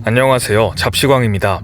안녕하세요. 잡시광입니다.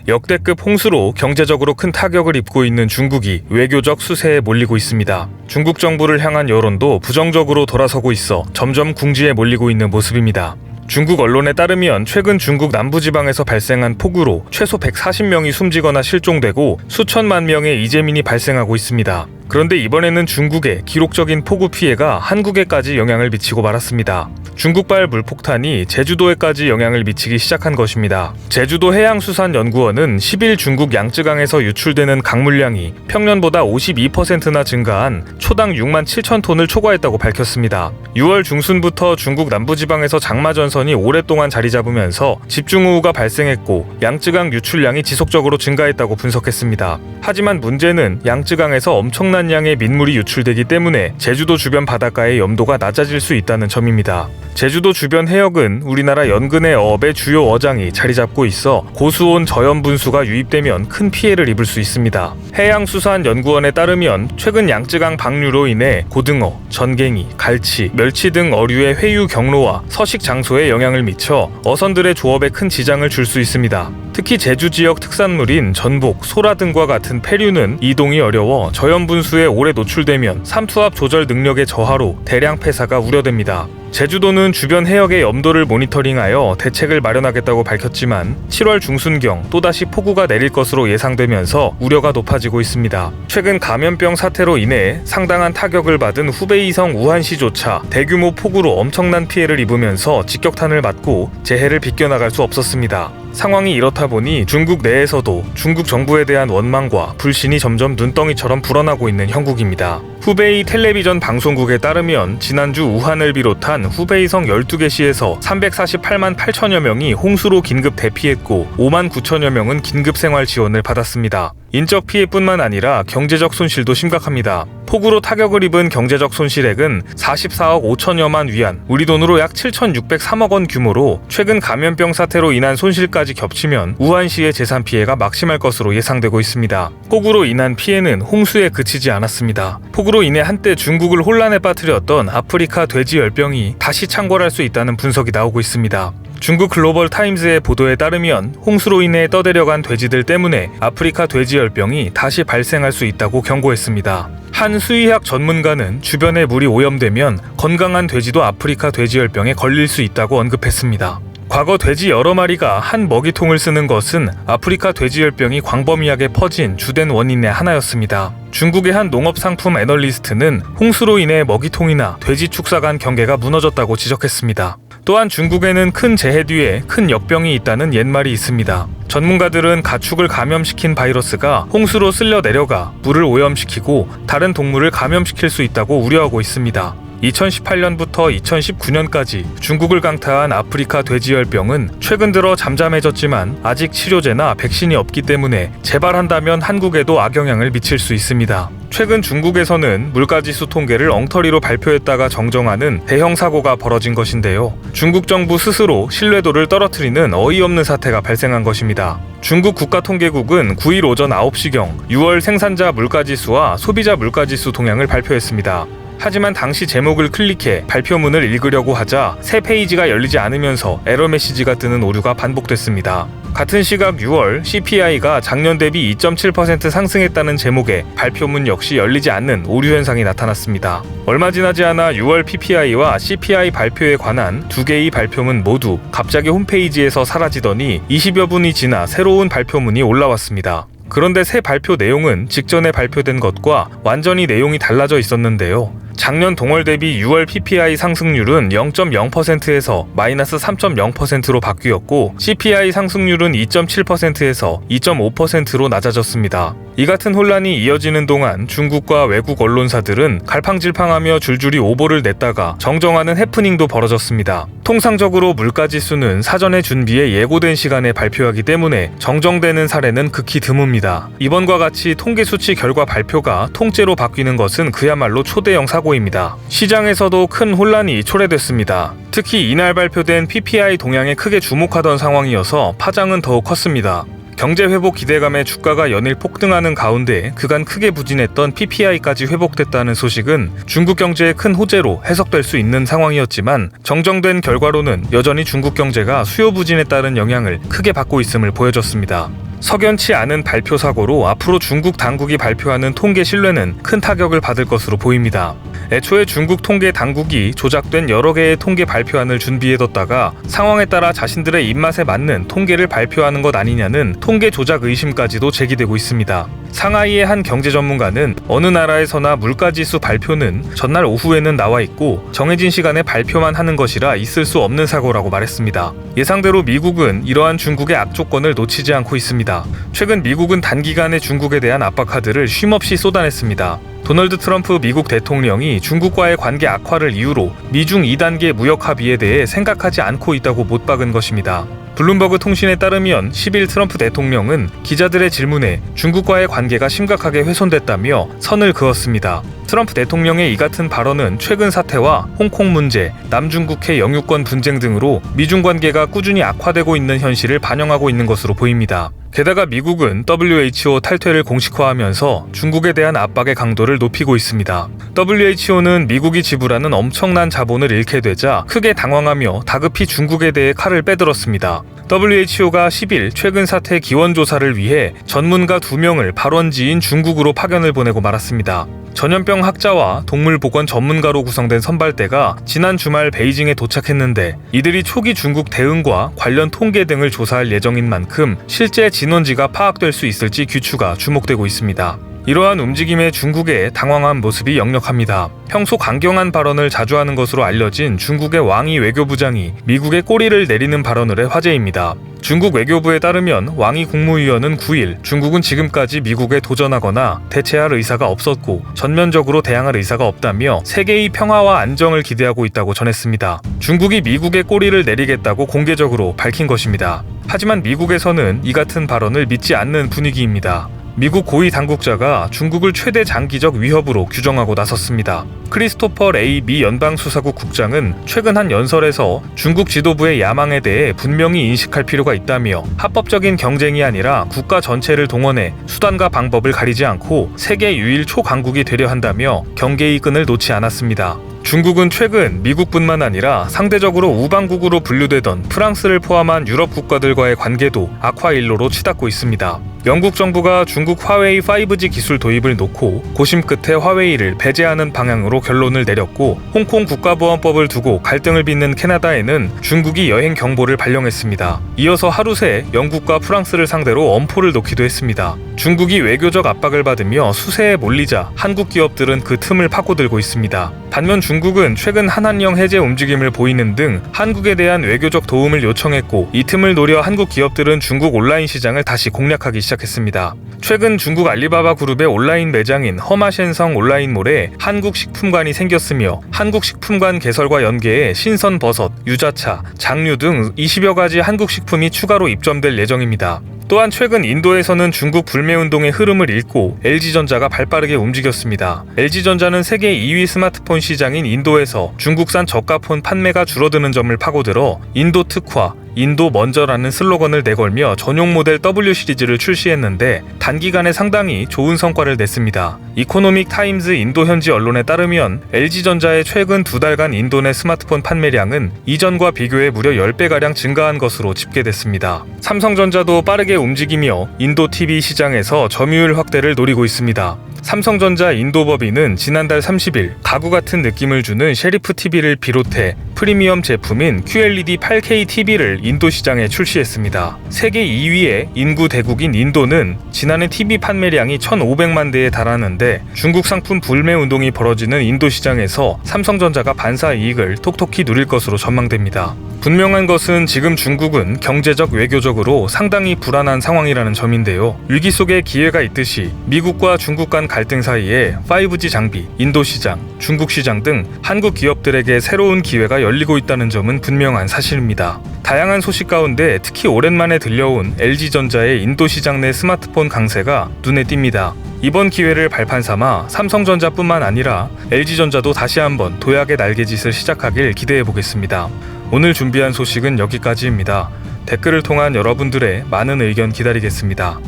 역대급 홍수로 경제적으로 큰 타격을 입고 있는 중국이 외교적 수세에 몰리고 있습니다. 중국 정부를 향한 여론도 부정적으로 돌아서고 있어 점점 궁지에 몰리고 있는 모습입니다. 중국 언론에 따르면 최근 중국 남부지방에서 발생한 폭우로 최소 140명이 숨지거나 실종되고 수천만 명의 이재민이 발생하고 있습니다. 그런데 이번에는 중국의 기록적인 폭우 피해가 한국에까지 영향을 미치고 말았습니다. 중국발 물폭탄이 제주도에까지 영향을 미치기 시작한 것입니다. 제주도 해양수산연구원은 10일 중국 양쯔강에서 유출되는 강물량이 평년보다 52%나 증가한 초당 6만 7천 톤을 초과했다고 밝혔습니다. 6월 중순부터 중국 남부지방에서 장마전선이 오랫동안 자리 잡으면서 집중호우가 발생했고 양쯔강 유출량이 지속적으로 증가했다고 분석했습니다. 하지만 문제는 양쯔강에서 엄청난 양의 민물이 유출되기 때문에 제주도 주변 바닷가의 염도가 낮아질 수 있다는 점입니다. 제주도 주변 해역은 우리나라 연근해 어업의 주요 어장이 자리 잡고 있어 고수온 저염 분수가 유입되면 큰 피해를 입을 수 있습니다. 해양수산연구원에 따르면 최근 양쯔강 방류로 인해 고등어, 전갱이, 갈치, 멸치 등 어류의 회유 경로와 서식 장소에 영향을 미쳐 어선들의 조업에 큰 지장을 줄 수 있습니다. 특히 제주 지역 특산물인 전복, 소라 등과 같은 폐류는 이동이 어려워 저염 분수에 오래 노출되면 삼투압 조절 능력의 저하로 대량 폐사가 우려됩니다. 제주도는 주변 해역의 염도를 모니터링하여 대책을 마련하겠다고 밝혔지만 7월 중순경 또다시 폭우가 내릴 것으로 예상되면서 우려가 높아지고 있습니다. 최근 감염병 사태로 인해 상당한 타격을 받은 후베이성 우한시조차 대규모 폭우로 엄청난 피해를 입으면서 직격탄을 맞고 재해를 비껴나갈 수 없었습니다. 상황이 이렇다 보니 중국 내에서도 중국 정부에 대한 원망과 불신이 점점 눈덩이처럼 불어나고 있는 형국입니다. 후베이 텔레비전 방송국에 따르면 지난주 우한을 비롯한 후베이성 12개 시에서 348만 8천여 명이 홍수로 긴급 대피했고 5만 9천여 명은 긴급 생활 지원을 받았습니다. 인적 피해뿐만 아니라 경제적 손실도 심각합니다. 폭우로 타격을 입은 경제적 손실액은 44억 5천여만 위안, 우리 돈으로 약 7,603억 원 규모로 최근 감염병 사태로 인한 손실까지 겹치면 우한시의 재산 피해가 막심할 것으로 예상되고 있습니다. 폭우로 인한 피해는 홍수에 그치지 않았습니다. 폭우로 인해 한때 중국을 혼란에 빠뜨렸던 아프리카 돼지열병이 다시 창궐할 수 있다는 분석이 나오고 있습니다. 중국 글로벌 타임즈의 보도에 따르면 홍수로 인해 떠내려간 돼지들 때문에 아프리카 돼지열병이 다시 발생할 수 있다고 경고했습니다. 한 수의학 전문가는 주변에 물이 오염되면 건강한 돼지도 아프리카 돼지열병에 걸릴 수 있다고 언급했습니다. 과거 돼지 여러 마리가 한 먹이통을 쓰는 것은 아프리카 돼지열병이 광범위하게 퍼진 주된 원인의 하나였습니다. 중국의 한 농업상품 애널리스트는 홍수로 인해 먹이통이나 돼지 축사 간 경계가 무너졌다고 지적했습니다. 또한 중국에는 큰 재해 뒤에 큰 역병이 있다는 옛말이 있습니다. 전문가들은 가축을 감염시킨 바이러스가 홍수로 쓸려 내려가 물을 오염시키고 다른 동물을 감염시킬 수 있다고 우려하고 있습니다. 2018년부터 2019년까지 중국을 강타한 아프리카 돼지열병은 최근 들어 잠잠해졌지만 아직 치료제나 백신이 없기 때문에 재발한다면 한국에도 악영향을 미칠 수 있습니다. 최근 중국에서는 물가지수 통계를 엉터리로 발표했다가 정정하는 대형 사고가 벌어진 것인데요. 중국 정부 스스로 신뢰도를 떨어뜨리는 어이없는 사태가 발생한 것입니다. 중국 국가통계국은 9일 오전 9시경 6월 생산자 물가지수와 소비자 물가지수 동향을 발표했습니다. 하지만 당시 제목을 클릭해 발표문을 읽으려고 하자 새 페이지가 열리지 않으면서 에러 메시지가 뜨는 오류가 반복됐습니다. 같은 시각 6월 CPI가 작년 대비 2.7% 상승했다는 제목의 발표문 역시 열리지 않는 오류 현상이 나타났습니다. 얼마 지나지 않아 6월 PPI와 CPI 발표에 관한 두 개의 발표문 모두 갑자기 홈페이지에서 사라지더니 20여 분이 지나 새로운 발표문이 올라왔습니다. 그런데 새 발표 내용은 직전에 발표된 것과 완전히 내용이 달라져 있었는데요. 작년 동월 대비 6월 PPI 상승률은 0.0%에서 마이너스 3.0%로 바뀌었고 CPI 상승률은 2.7%에서 2.5%로 낮아졌습니다. 이 같은 혼란이 이어지는 동안 중국과 외국 언론사들은 갈팡질팡하며 줄줄이 오보를 냈다가 정정하는 해프닝도 벌어졌습니다. 통상적으로 물가지수는 사전에 준비해 예고된 시간에 발표하기 때문에 정정되는 사례는 극히 드뭅니다. 이번과 같이 통계 수치 결과 발표가 통째로 바뀌는 것은 그야말로 초대형 사고입니다. 시장에서도 큰 혼란이 초래됐습니다. 특히 이날 발표된 PPI 동향에 크게 주목하던 상황이어서 파장은 더욱 컸습니다. 경제 회복 기대감에 주가가 연일 폭등하는 가운데 그간 크게 부진했던 PPI까지 회복됐다는 소식은 중국 경제의 큰 호재로 해석될 수 있는 상황이었지만 정정된 결과로는 여전히 중국 경제가 수요 부진에 따른 영향을 크게 받고 있음을 보여줬습니다. 석연치 않은 발표 사고로 앞으로 중국 당국이 발표하는 통계 신뢰는 큰 타격을 받을 것으로 보입니다. 애초에 중국 통계 당국이 조작된 여러 개의 통계 발표안을 준비해뒀다가 상황에 따라 자신들의 입맛에 맞는 통계를 발표하는 것 아니냐는 통계 조작 의심까지도 제기되고 있습니다. 상하이의 한 경제 전문가는 어느 나라에서나 물가지수 발표는 전날 오후에는 나와 있고 정해진 시간에 발표만 하는 것이라 있을 수 없는 사고라고 말했습니다. 예상대로 미국은 이러한 중국의 악조건을 놓치지 않고 있습니다. 최근 미국은 단기간에 중국에 대한 압박 카드를 쉼없이 쏟아냈습니다. 도널드 트럼프 미국 대통령이 중국과의 관계 악화를 이유로 미중 2단계 무역 합의에 대해 생각하지 않고 있다고 못 박은 것입니다. 블룸버그 통신에 따르면 10일 트럼프 대통령은 기자들의 질문에 중국과의 관계가 심각하게 훼손됐다며 선을 그었습니다. 트럼프 대통령의 이 같은 발언은 최근 사태와 홍콩 문제, 남중국해 영유권 분쟁 등으로 미중 관계가 꾸준히 악화되고 있는 현실을 반영하고 있는 것으로 보입니다. 게다가 미국은 WHO 탈퇴를 공식화하면서 중국에 대한 압박의 강도를 높이고 있습니다. WHO는 미국이 지불하는 엄청난 자본을 잃게 되자 크게 당황하며 다급히 중국에 대해 칼을 빼들었습니다. WHO가 10일 최근 사태 기원 조사를 위해 전문가 2명을 발원지인 중국으로 파견을 보내고 말았습니다. 전염병 학자와 동물보건 전문가로 구성된 선발대가 지난 주말 베이징에 도착했는데 이들이 초기 중국 대응과 관련 통계 등을 조사할 예정인 만큼 실제 진원지가 파악될 수 있을지 귀추가 주목되고 있습니다. 이러한 움직임에 중국의 당황한 모습이 역력합니다. 평소 강경한 발언을 자주 하는 것으로 알려진 중국의 왕이 외교부장이 미국의 꼬리를 내리는 발언을 해 화제입니다. 중국 외교부에 따르면 왕이 국무위원은 9일 중국은 지금까지 미국에 도전하거나 대체할 의사가 없었고 전면적으로 대항할 의사가 없다며 세계의 평화와 안정을 기대하고 있다고 전했습니다. 중국이 미국의 꼬리를 내리겠다고 공개적으로 밝힌 것입니다. 하지만 미국에서는 이 같은 발언을 믿지 않는 분위기입니다. 미국 고위 당국자가 중국을 최대 장기적 위협으로 규정하고 나섰습니다. 크리스토퍼 레이 미 연방수사국 국장은 최근 한 연설에서 중국 지도부의 야망에 대해 분명히 인식할 필요가 있다며 합법적인 경쟁이 아니라 국가 전체를 동원해 수단과 방법을 가리지 않고 세계 유일 초강국이 되려 한다며 경계의 끈을 놓지 않았습니다. 중국은 최근 미국뿐만 아니라 상대적으로 우방국으로 분류되던 프랑스를 포함한 유럽 국가들과의 관계도 악화 일로로 치닫고 있습니다. 영국 정부가 중국 화웨이 5G 기술 도입을 놓고 고심 끝에 화웨이를 배제하는 방향으로 결론을 내렸고 홍콩 국가보안법을 두고 갈등을 빚는 캐나다에는 중국이 여행 경보를 발령했습니다. 이어서 하루 새 영국과 프랑스를 상대로 엄포를 놓기도 했습니다. 중국이 외교적 압박을 받으며 수세에 몰리자 한국 기업들은 그 틈을 파고들고 있습니다. 반면 중국은 최근 한한령 해제 움직임을 보이는 등 한국에 대한 외교적 도움을 요청했고 이 틈을 노려 한국 기업들은 중국 온라인 시장을 다시 공략하기 시작했습니다. 최근 중국 알리바바 그룹의 온라인 매장인 허마셴성 온라인몰에 한국식품관이 생겼으며 한국식품관 개설과 연계해 신선버섯, 유자차, 장류 등 20여 가지 한국식품이 추가로 입점될 예정입니다. 또한 최근 인도에서는 중국 불매운동의 흐름을 읽고 LG전자가 발빠르게 움직였습니다. LG전자는 세계 2위 스마트폰 시장인 인도에서 중국산 저가폰 판매가 줄어드는 점을 파고들어 인도 특화, 인도 먼저라는 슬로건을 내걸며 전용 모델 W 시리즈를 출시했는데 단기간에 상당히 좋은 성과를 냈습니다. 이코노믹 타임즈 인도 현지 언론에 따르면 LG전자의 최근 2달간 인도 내 스마트폰 판매량은 이전과 비교해 무려 10배가량 증가한 것으로 집계됐습니다. 삼성전자도 빠르게 움직이며 인도 TV 시장에서 점유율 확대를 노리고 있습니다. 삼성전자 인도법인은 지난달 30일 가구 같은 느낌을 주는 셰리프 TV를 비롯해 프리미엄 제품인 QLED 8K TV를 인도 시장에 출시했습니다. 세계 2위의 인구 대국인 인도는 지난해 TV 판매량이 1,500만 대에 달하는데 중국 상품 불매 운동이 벌어지는 인도 시장에서 삼성전자가 반사 이익을 톡톡히 누릴 것으로 전망됩니다. 분명한 것은 지금 중국은 경제적 외교적으로 상당히 불안한 상황이라는 점인데요. 위기 속에 기회가 있듯이 미국과 중국 간 갈등 사이에 5G 장비, 인도 시장, 중국 시장 등 한국 기업들에게 새로운 기회가 열리고 있다는 점은 분명한 사실입니다. 다양한 소식 가운데 특히 오랜만에 들려온 LG전자의 인도 시장 내 스마트폰 강세가 눈에 띕니다. 이번 기회를 발판 삼아 삼성전자뿐만 아니라 LG전자도 다시 한번 도약의 날개짓을 시작하길 기대해 보겠습니다. 오늘 준비한 소식은 여기까지입니다. 댓글을 통한 여러분들의 많은 의견 기다리겠습니다.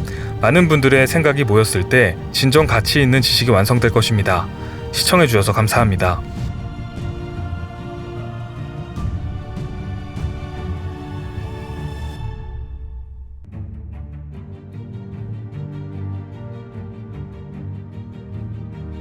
많은 분들의 생각이 모였을 때 진정 가치 있는 지식이 완성될 것입니다. 시청해주셔서 감사합니다.